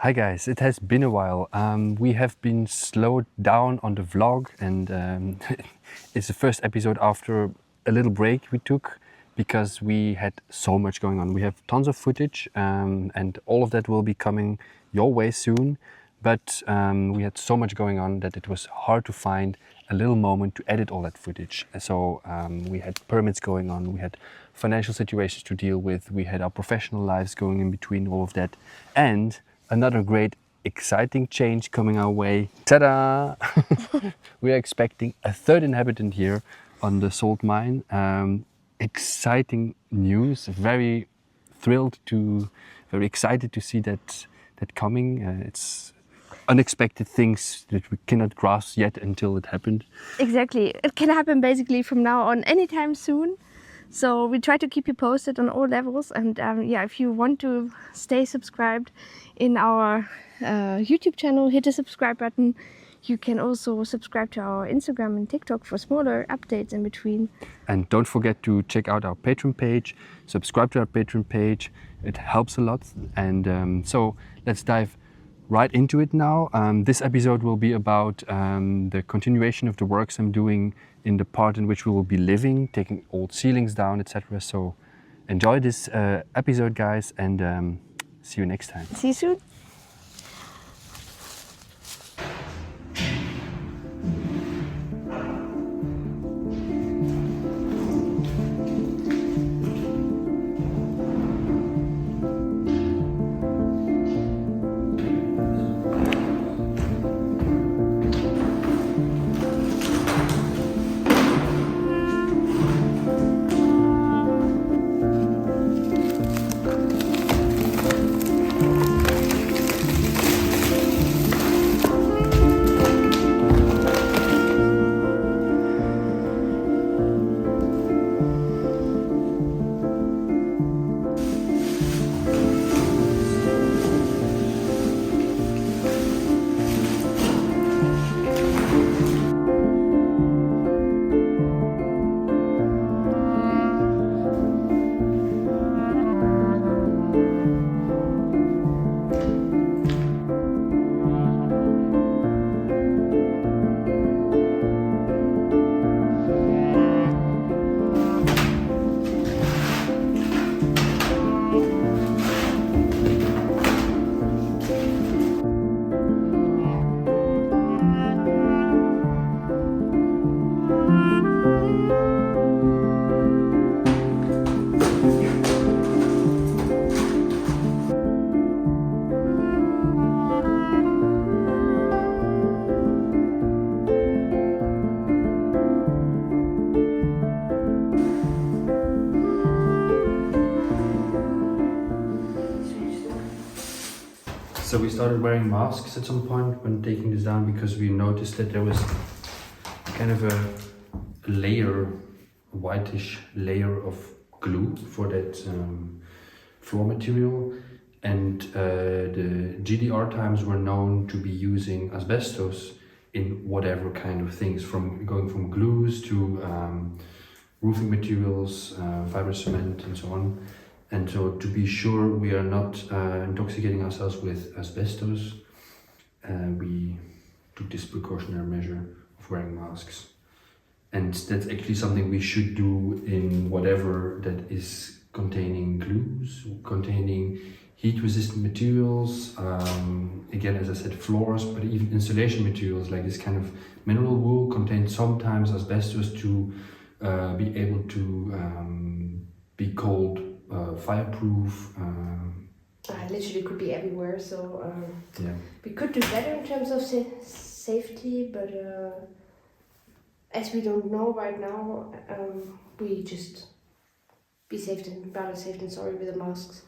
Hi guys, it has been a while. We have been slowed down on the vlog and it's the first episode after a little break we took because we had so much going on. We have tons of footage and all of that will be coming your way soon. But we had so much going on that it was hard to find a little moment to edit all that footage. So we had permits going on, we had financial situations to deal with, we had our professional lives going in between all of that, and another great exciting change coming our way. Ta-da! We are expecting a third inhabitant here on the salt mine. Exciting news, very excited to see that coming. It's unexpected things that we cannot grasp yet until it happened. Exactly. It can happen basically from now on anytime soon. So we try to keep you posted on all levels. And yeah, if you want to stay subscribed in our YouTube channel, hit the subscribe button. You can also subscribe to our Instagram and TikTok for smaller updates in between. And don't forget to check out our Patreon page, subscribe to our Patreon page. It helps a lot. And so let's dive right into it now. This episode will be about the continuation of the works I'm doing in the part in which we will be living, taking old ceilings down, etc. So enjoy this episode, guys, and see you next time. See you soon. So we started wearing masks at some point when taking this down because we noticed that there was kind of a layer, a whitish layer of glue for that floor material. And the GDR times were known to be using asbestos in whatever kind of things, from going from glues to roofing materials, fibrous cement and so on. And so to be sure we are not intoxicating ourselves with asbestos, we took this precautionary measure of wearing masks. And that's actually something we should do in whatever that is containing glues, containing heat-resistant materials, again, as I said, floors, but even insulation materials like this kind of mineral wool contains sometimes asbestos to be able to be cold, fireproof. Literally could be everywhere, so Yeah. we could do better in terms of safety, but as we don't know right now, we just be rather safe than sorry with the masks.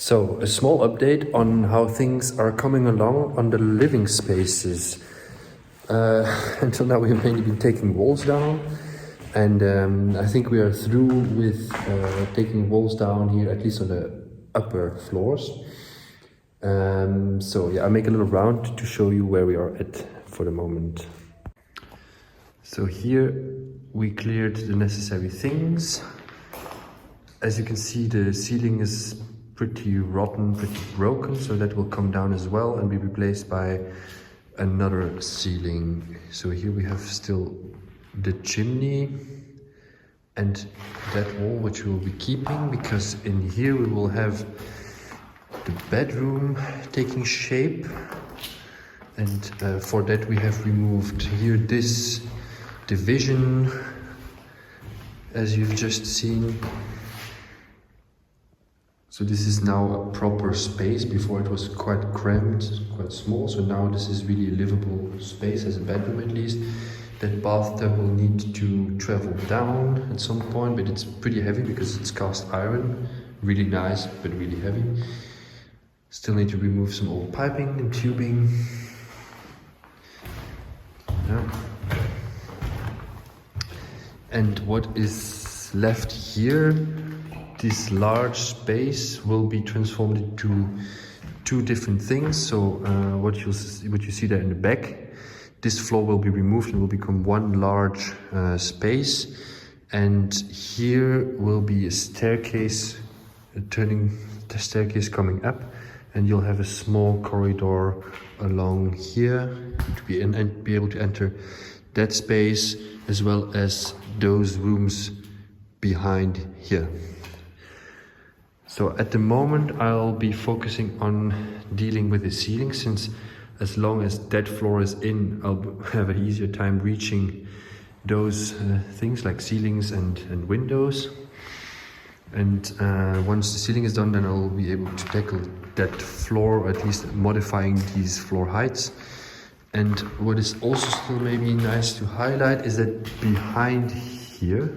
So, a small update on how things are coming along on the living spaces. Until now we have mainly been taking walls down, and I think we are through with taking walls down here, at least on the upper floors. So yeah, I'll make a little round to show you where we are at for the moment. So here we cleared the necessary things. As you can see, the ceiling is pretty rotten, pretty broken, so that will come down as well and be replaced by another ceiling. So here we have still the chimney and that wall, which we will be keeping, because in here we will have the bedroom taking shape, and for that we have removed here this division, as you've just seen. So this is now a proper space. Before it was quite cramped, quite small. So now this is really a livable space, as a bedroom at least. That bathtub will need to travel down at some point, but it's pretty heavy because it's cast iron. Really nice, but really heavy. Still need to remove some old piping and tubing. Yeah. And what is left here, this large space will be transformed into two different things. So what you see there in the back, this floor will be removed and will become one large space. And here will be a staircase, turning the staircase coming up, and you'll have a small corridor along here to be in and be able to enter that space, as well as those rooms behind here. So at the moment I'll be focusing on dealing with the ceiling, since as long as that floor is in, I'll have an easier time reaching those things like ceilings and windows. And once the ceiling is done, then I'll be able to tackle that floor, or at least modifying these floor heights. And what is also still maybe nice to highlight is that behind here,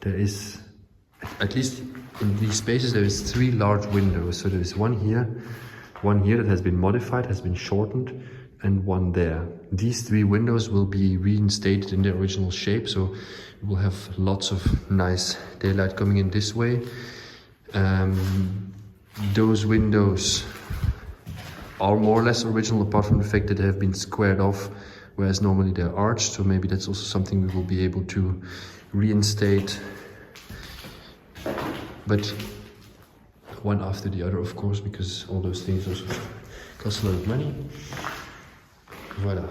there is, at least in these spaces, there is 3 large windows. So there is one here that has been modified, has been shortened, and one there. These 3 windows will be reinstated in their original shape, so we'll have lots of nice daylight coming in this way. Those windows are more or less original, apart from the fact that they have been squared off, whereas normally they're arched. So maybe that's also something we will be able to reinstate, but one after the other, of course, because all those things also cost a lot of money. Voilà.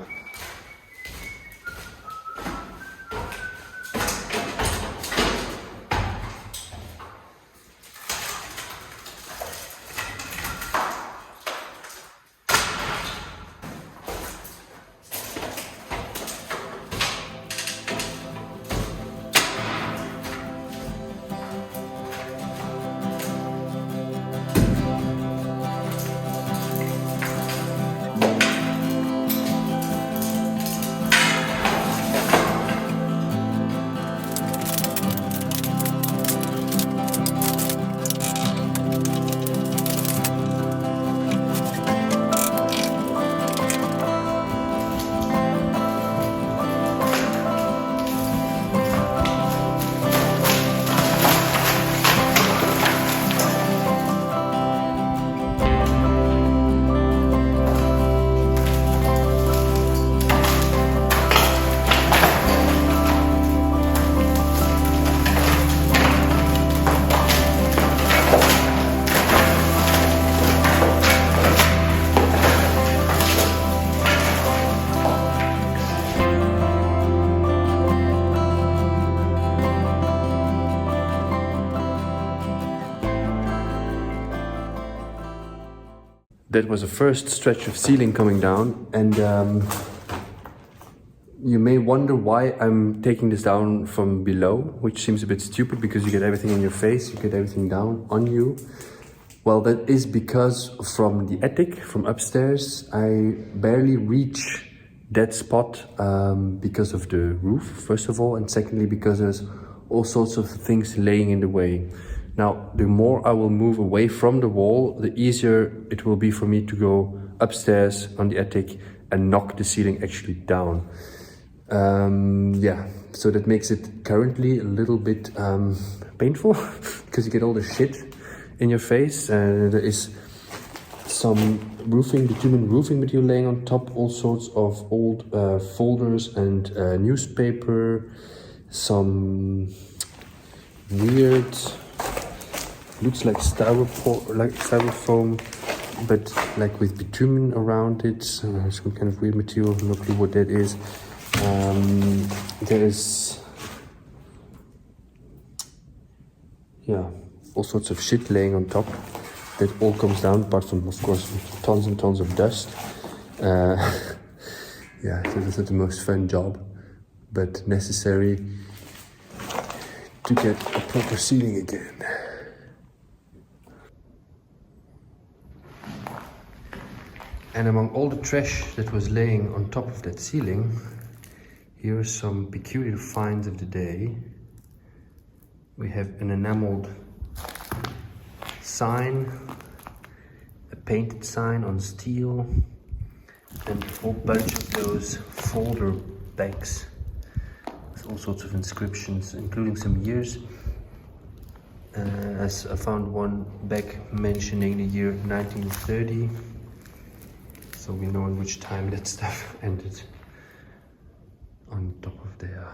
That was the first stretch of ceiling coming down, and you may wonder why I'm taking this down from below, which seems a bit stupid because you get everything in your face, you get everything down on you. Well, that is because from the attic, from upstairs, I barely reach that spot because of the roof, first of all, and secondly because there's all sorts of things laying in the way. Now, the more I will move away from the wall, the easier it will be for me to go upstairs on the attic and knock the ceiling actually down. Yeah, so that makes it currently a little bit painful because you get all the shit in your face. There is some bitumen roofing material laying on top, all sorts of old folders and newspaper, some weird, looks like styrofoam, but like with bitumen around it. Some kind of weird material, no clue what that is. There is, yeah, all sorts of shit laying on top. That all comes down, apart from, of course, tons and tons of dust. Yeah, so that's not the most fun job, but necessary to get a proper ceiling again. And among all the trash that was laying on top of that ceiling, here are some peculiar finds of the day. We have an enameled sign, a painted sign on steel, and a whole bunch of those folder bags with all sorts of inscriptions, including some years. As I found one bag mentioning the year 1930, so we know in which time that stuff ended on top of there.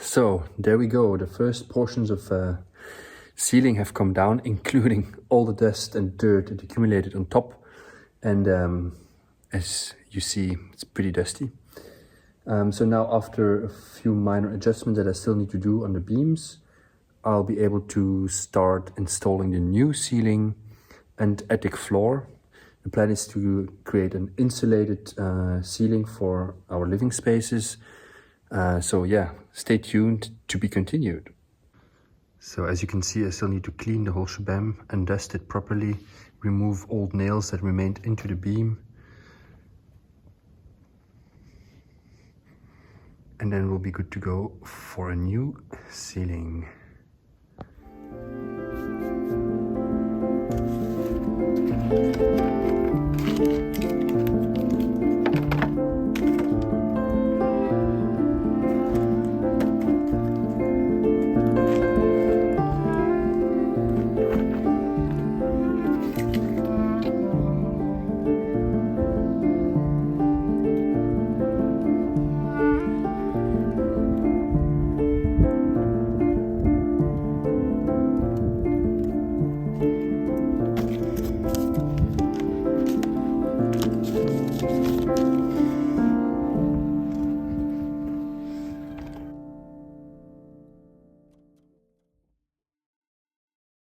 So there we go. The first portions of ceiling have come down, including all the dust and dirt that accumulated on top. And as you see, it's pretty dusty. So now after a few minor adjustments that I still need to do on the beams, I'll be able to start installing the new ceiling and attic floor. The plan is to create an insulated ceiling for our living spaces. So yeah, stay tuned, to be continued. So as you can see, I still need to clean the whole shebang and dust it properly, remove old nails that remained into the beam. And then we'll be good to go for a new ceiling.